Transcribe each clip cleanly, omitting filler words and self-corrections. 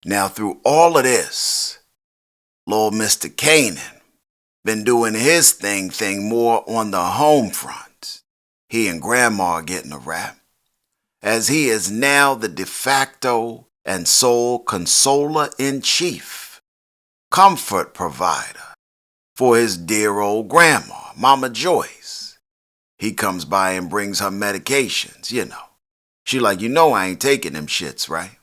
Now through all of this, Lord Mr. Kanan been doing his thing more on the home front. He and Grandma are getting a rap, as he is now the de facto and sole consoler-in-chief, comfort provider for his dear old grandma, Mama Joyce. He comes by and brings her medications, She like, I ain't taking them shits, right?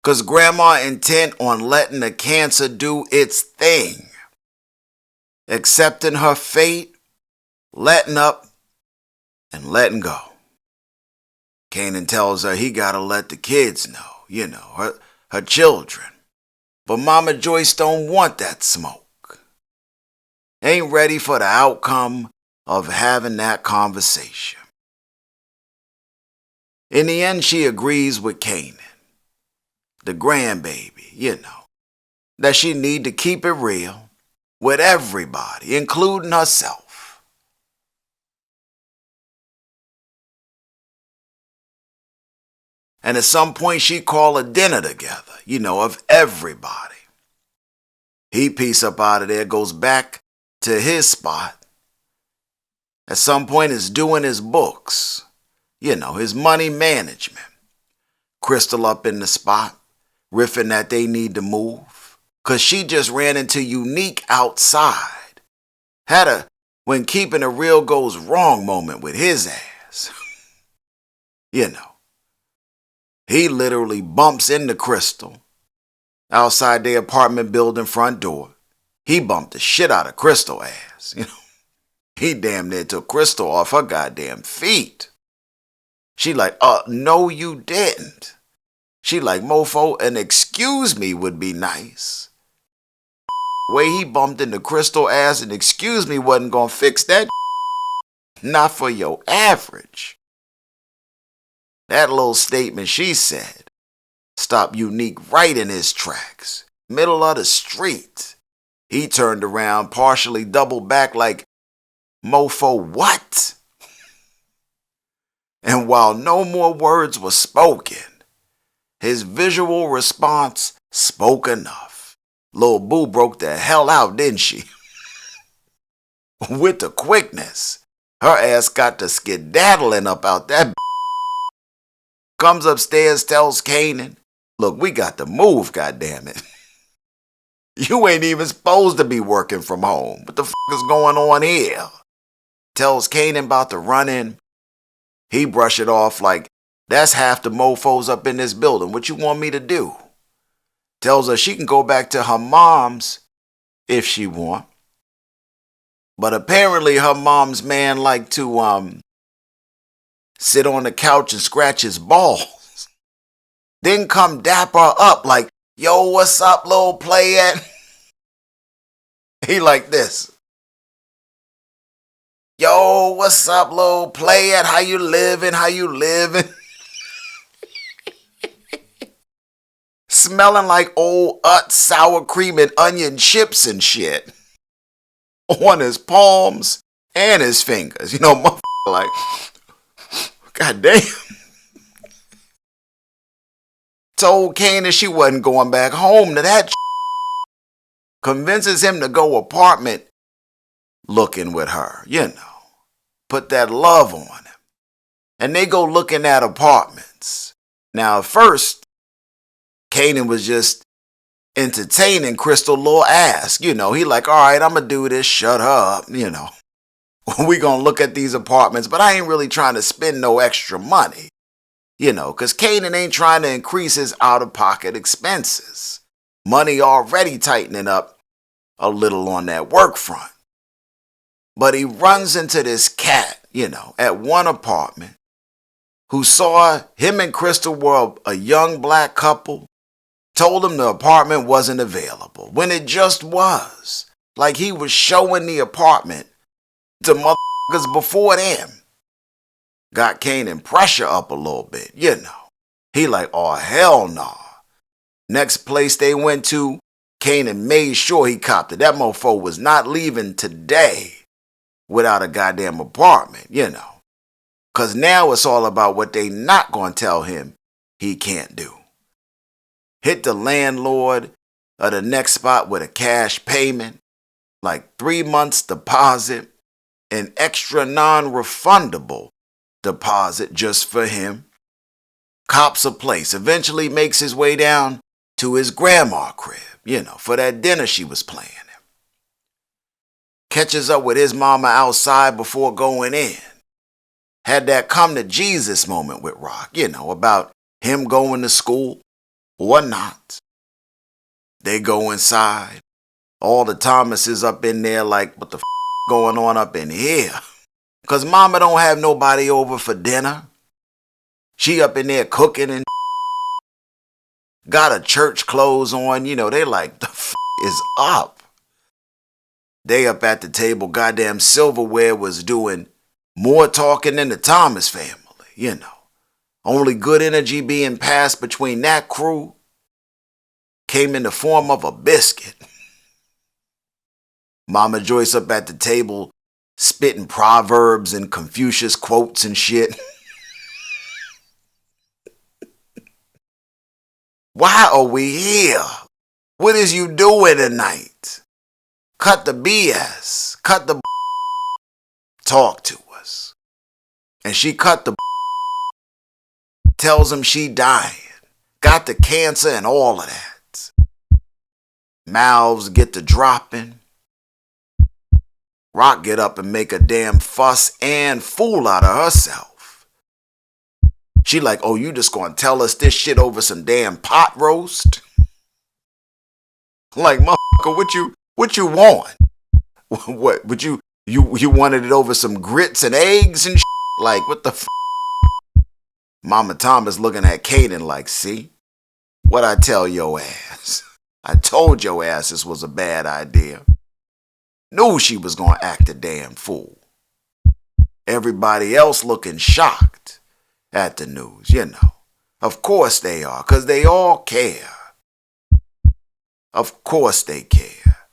'Cause Grandma intent on letting the cancer do its thing. Accepting her fate, letting up, and letting go. Kanan tells her he gotta let the kids know, her children. But Mama Joyce don't want that smoke. Ain't ready for the outcome of having that conversation. In the end, she agrees with Kanan, the grandbaby, that she need to keep it real with everybody, including herself. And at some point, she call a dinner together, of everybody. He peace up out of there, goes back to his spot. At some point, is doing his books, his money management. Krystal up in the spot, riffing that they need to move, 'cause she just ran into Unique outside. Had a when keeping it real goes wrong moment with his ass. He literally bumps into Krystal outside their apartment building front door. He bumped the shit out of Krystal ass, He damn near took Krystal off her goddamn feet. She like, no you didn't. She like, mofo, an excuse me would be nice. The way he bumped into Krystal ass, and excuse me wasn't gonna fix that. Not for your average. That little statement she said stopped Unique right in his tracks. Middle of the street. He turned around, partially doubled back like, mofo, what? And while no more words were spoken, his visual response spoke enough. Lil' Boo broke the hell out, didn't she? With the quickness, her ass got to skedaddling up out that. Comes upstairs, tells Kanan, look, we got to move, goddammit. You ain't even supposed to be working from home. What the is going on here? Tells Kanan about to run in. He brush it off like, that's half the mofos up in this building. What you want me to do? Tells her she can go back to her mom's if she want. But apparently her mom's man like to sit on the couch and scratch his balls. Then come dap her up like, yo, what's up, little playette? He like this. Yo, what's up, little playette? How you living? How you living? Smelling like old sour cream and onion chips and shit. On his palms and his fingers. Motherfucker like, god damn. Told Kanan she wasn't going back home to that. Convinces him to go apartment looking with her, Put that love on him. And they go looking at apartments. Now, at first, Kanan was just entertaining Krystal little ass. He like, all right, I'm going to do this. Shut her up, We going to look at these apartments, but I ain't really trying to spend no extra money. Because Kanan ain't trying to increase his out-of-pocket expenses. Money already tightening up a little on that work front. But he runs into this cat, at one apartment, who saw him and Krystal were a young black couple, told him the apartment wasn't available, when it just was. Like he was showing the apartment to motherfuckers before them. Got Kanan pressure up a little bit, He like, oh, hell no. Next place they went to, Kanan made sure he copped it. That mofo was not leaving today without a goddamn apartment, Because now it's all about what they not going to tell him he can't do. hit the landlord of the next spot with a cash payment, like 3 months deposit, an extra non-refundable deposit just for him. Cops a place, eventually makes his way down to his grandma crib, for that dinner she was planning. Catches up with his mama outside before going in. Had that come to Jesus moment with Rock, about him going to school or not. They go inside. All the Thomases up in there like, what the going on up in here? Because mama don't have nobody over for dinner. She up in there cooking and got a church clothes on. They like, the is up? They up at the table, goddamn silverware was doing more talking than the Thomas family, Only good energy being passed between that crew came in the form of a biscuit. Mama Joyce up at the table spitting proverbs and Confucius quotes and shit. Why are we here? What is you doing tonight? Cut the BS. Cut the talk to us. And she cut the tells him she dying. Got the cancer and all of that. Mouths get to dropping. Rock get up and make a damn fuss and fool out of herself. She like, oh, you just gonna tell us this shit over some damn pot roast? Like, motherfucker, what you want? What, would you wanted it over some grits and eggs and shit? Like, what the f? Mama Thomas looking at Kanan like, see? What I tell your ass? I told your ass this was a bad idea. Knew she was gonna act a damn fool. Everybody else looking shocked at the news, Of course they are, because they all care. Of course they care.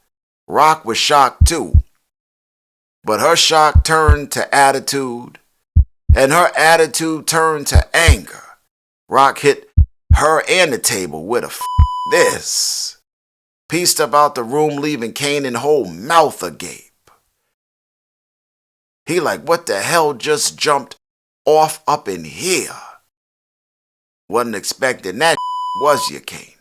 Rock was shocked too. But her shock turned to attitude, and her attitude turned to anger. Rock hit her and the table with a this. Pieced up out the room, leaving Kanan whole mouth agape. He like, what the hell just jumped off up in here? Wasn't expecting that, was you, Kanan?